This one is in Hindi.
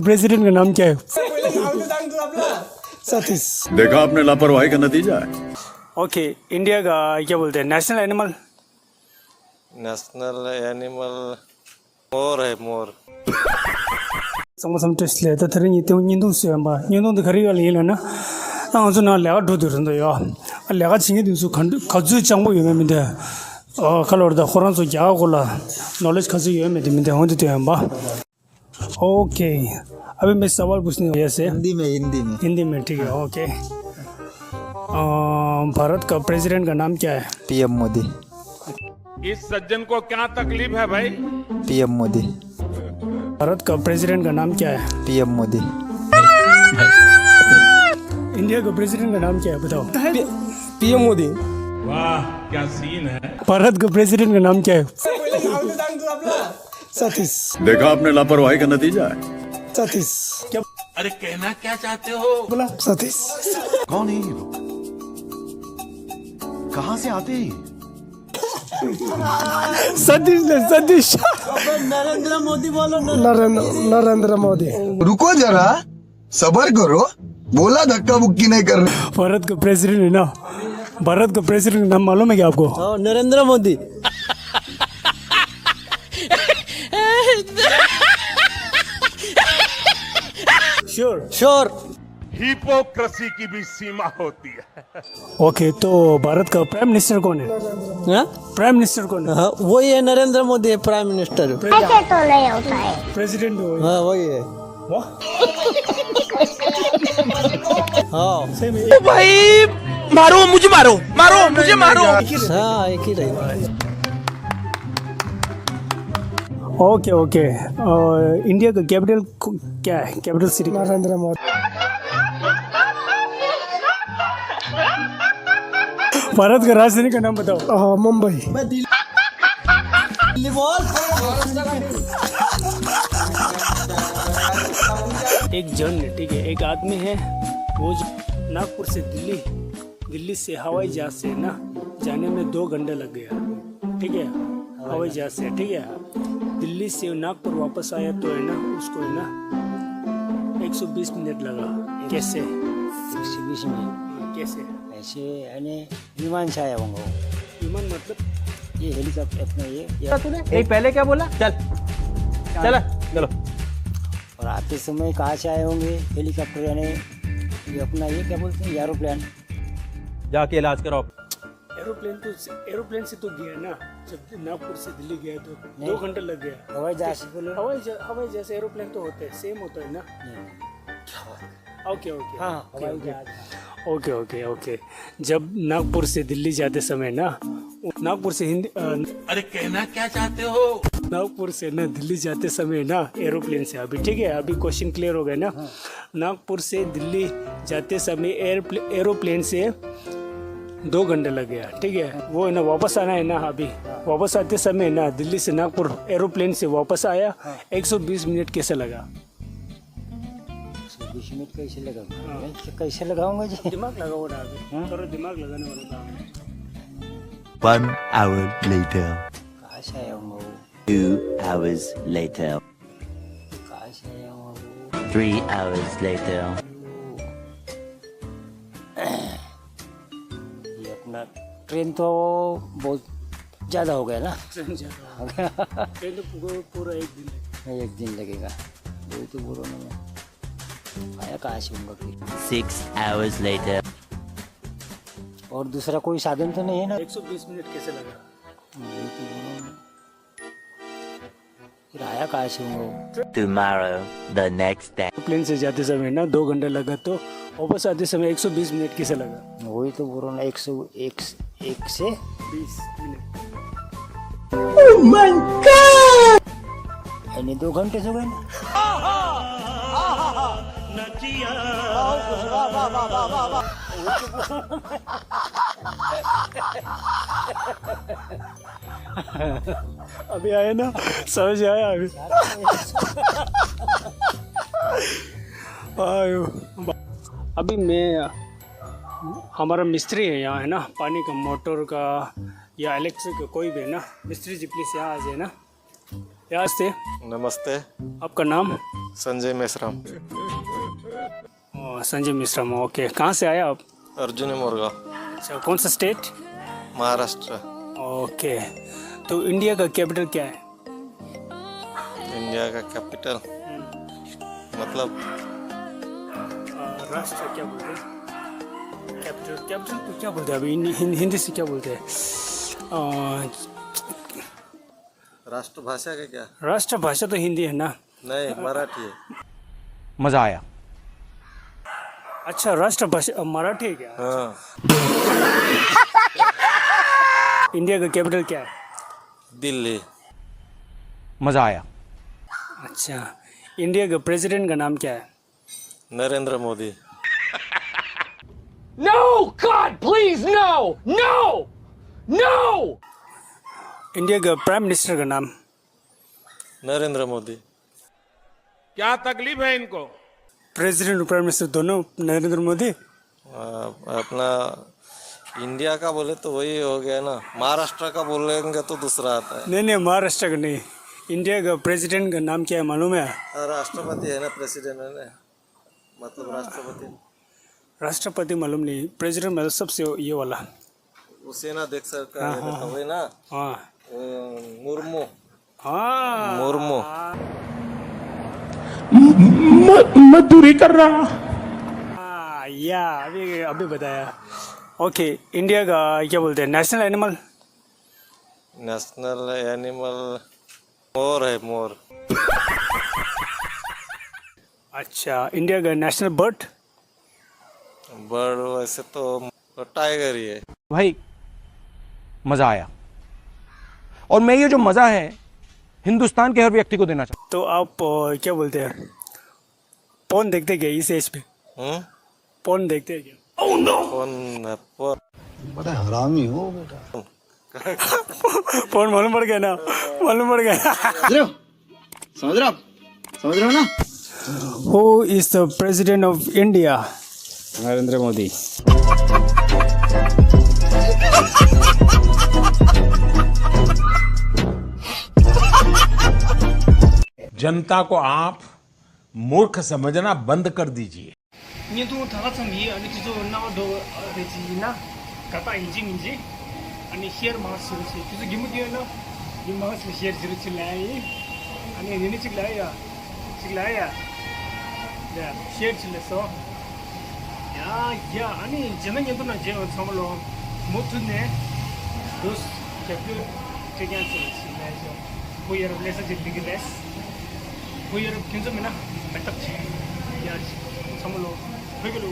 प्रेसिडेंट का नाम क्या है? सतीश। देखा आपने लापरवाही का नतीजा है। ओके, इंडिया का क्या बोलते हैं नेशनल एनिमल? नेशनल एनिमल मोर है, मोर। some test le ta thari ni te nyin dong se ba nyin dong de khari ga le na ang zo na la do de ren de ya la ga ching de su khand khazu chang bo yeme de khalor da khoran so ja go la knowledge khazu yeme de min de hon de ba okay अभी मैं सवाल पूछने वाला है हिंदी में ठीक है ओके भारत का प्रेसिडेंट का नाम क्या है? पीएम मोदी। इस सज्जन को क्या तकलीफ है भाई? पीएम मोदी। भारत का प्रेसिडेंट का नाम क्या है? पीएम मोदी। इंडिया का प्रेसिडेंट का नाम क्या है बताओ? पीएम मोदी। वाह क्या सीन है। भारत का प्रेसिडेंट का नाम क्या है? सतीश। देखा आपने लापरवाही का नतीजा है। सतीश क्या अरे कहना क्या चाहते हो? बोला? सतीश। कौन है ये लोग? कहां से आते हैं? सतीश ने सतीश नरेंद्र मोदी बोलो। नरेंद्र मोदी। रुको जरा, सबर करो, बोला धक्का मुक्की नहीं कर रहे। भारत का प्रेसिडेंट है ना, भारत का प्रेसिडेंट का नाम मालूम है क्या आपको? नरेंद्र मोदी। श्योर। हिपोक्रेसी की भी सीमा होती है। ओके तो भारत का प्राइम मिनिस्टर कौन है? प्राइम मिनिस्टर कौन है? हाँ वही है, नरेंद्र मोदी है प्राइम मिनिस्टर। ऐसे तो नहीं होता है। प्रेसिडेंट हो हाँ वही है। हाँ सही में भाई मारो मुझे, मारो मारो मुझे, मारो। हाँ एक ही रहेगा। ओके ओके इंडिया का कैपिटल क्या है? Capital city? नरेंद्र मोदी। भारत का राजधानी का नाम बताओ। मुंबई। दिल्ली बोल। एक जन है ठीक है, एक आदमी है वो नागपुर से दिल्ली से हवाई जहाज से ना जाने में 2 घंटे लग गया ठीक है, हवाई जहाज से ठीक है। दिल्ली से नागपुर वापस आया तो है ना उसको है ना 120 मिनट लगा। कैसे? 120 मिनट कैसे? ऐसे यानी विमान से आया होगा। विमान मतलब ये हेलीकॉप्टर अपना ये पहले क्या बोला? चल चलो। और आते समय कहाँ से आए होंगे? हेलीकॉप्टर यानी ये अपना ये क्या बोलते हैं एरोप्लेन। जाके इलाज कराओ। एरोप्लेन से तो गया ना, जब नागपुर से दिल्ली गया तो 2 घंटे लग गया। हवाई जहाज से बोलो। हवाई जैसे एरोप्लेन तो होते हैं, सेम होता है ना। ओके ओके हाँ हवाई जहाज। ओके ओके ओके जब नागपुर से दिल्ली जाते समय ना, नागपुर से अरे कहना क्या चाहते हो? नागपुर से ना दिल्ली जाते समय ना एरोप्लेन से, अभी ठीक है, अभी क्वेश्चन क्लियर हो गया ना। नागपुर से दिल्ली जाते समय एरोप्लेन से 2 घंटे लग गया ठीक है। वो है ना वापस आना है ना, अभी वापस आते समय ना दिल्ली से नागपुर एरोप्लेन से वापस आया 120 मिनट कैसे लगा? 120 मिनट कैसे लगाऊंगा? कैसे लगाऊंगा जी? दिमाग लगाओ ना अभी, थोड़ा दिमाग लगाने वाला काम है। 1 hour later. कहाँ से आया होगा वो? 2 hours later. कहाँ से आया होगा वो? 3 hours later. ये अपना ट्रेन तो बहुत ज़्यादा हो गया ना। ट्रेन तो पूरा एक दिन लगेगा। वही तो बोलो ना मैं। आया कहाँ से होगा फिर? 6 hours later. और दूसरा कोई साधन तो नहीं है ना? 120 मिनट कैसे लगा? वही तो बोलो ना। फिर आया कहाँ से होगा? Tomorrow, the next day. Plane से जाते समय ना 2 घंटे लगा तो वापस आते समय 120 मिनट कैसे लगा? वही तो बोलो ना 101 से 20 मिनट। Oh my God! यानी 2 घंटे हो गए ना। अभी आया ना, समझ आया अभी। आयो अभी मैं हमारा मिस्त्री है यहाँ है ना, पानी का मोटर का या इलेक्ट्रिक का कोई भी है ना, मिस्त्री जी प्लीज यहाँ आ जाए ना। नमस्ते। नमस्ते। आपका नाम? संजय मेश्राम। संजय मिश्रा। ओके, कहाँ से आए आप? अर्जुनी मोरगांव, अच्छा, कौन सा स्टेट? महाराष्ट्र। ओके, तो इंडिया का कैपिटल क्या है? इंडिया का कैपिटल मतलब राष्ट्र क्या बोलते हैं? कैपिटल कैपिटल को क्या बोलते हैं अभी हिंदी से क्या बोलते हैं? राष्ट्रभाषा का क्या? राष्ट्रभाषा तो हिंदी है ना? नहीं, मराठी है। मजा आया। अच्छा, राष्ट्रभाषा मराठी है क्या? हाँ। इंडिया का कैपिटल क्या है? दिल्ली। मजा आया। अच्छा, इंडिया का प्रेसिडेंट का नाम क्या है? Narendra Modi. No, God, please, no, no, no. India का प्राइम मिनिस्टर का नाम? नरेंद्र मोदी। क्या तकलीफ है इनको? प्रेसिडेंट और प्राइम मिनिस्टर दोनों नरेंद्र मोदी। अपना इंडिया का बोले तो वही हो गया ना, महाराष्ट्र का बोलेंगे तो दूसरा आता है। नहीं, महाराष्ट्र का नहीं, इंडिया का प्रेसिडेंट का नाम क्या है मालूम है? राष्ट्रपति है ना, प्रेसिडेंट है ना, मतलब राष्ट्रपति। राष्ट्रपति मालूम नहीं, प्रेसिडेंट मतलब सबसे ये वाला। वो सेना देख सकता है वही ना। हाँ मुर्मू। हाँ मुर्मू। मजदूरी कर रहा। या अभी बताया। ओके, इंडिया का क्या बोलते हैं नेशनल एनिमल? नेशनल एनिमल मोर है, मोर। अच्छा, इंडिया का नेशनल बर्ड? बर्ड वैसे तो टाइगर ही है। भाई मजा आया, और मैं ये जो मजा है हिंदुस्तान के हर व्यक्ति को देना चाहता तो आप क्या बोलते हैं, पॉन देखते क्या इस एज पे? पॉन देखते हैं क्या? कौन? बड़ा हरामी हो बेटा। पॉन मालूम पड़ गया ना? मालूम पड़ गया। समझ रहे हो ना? Who is the president of India? Narendra Modi. जनता को आप मूर्ख समझना बंद कर दीजिए।你都他个生意，你就那么多的鸡呢？搞大引进引进，你写嘛是不是？就是你们点呢？你嘛是写就是起来，你起来呀，起来呀，对，写起来说，呀，你真的你都能这样差不多，没准呢，都是这个这样子起来就，不要那啥就这个来，不要听什么呢？没得钱，呀，差不多。 회계로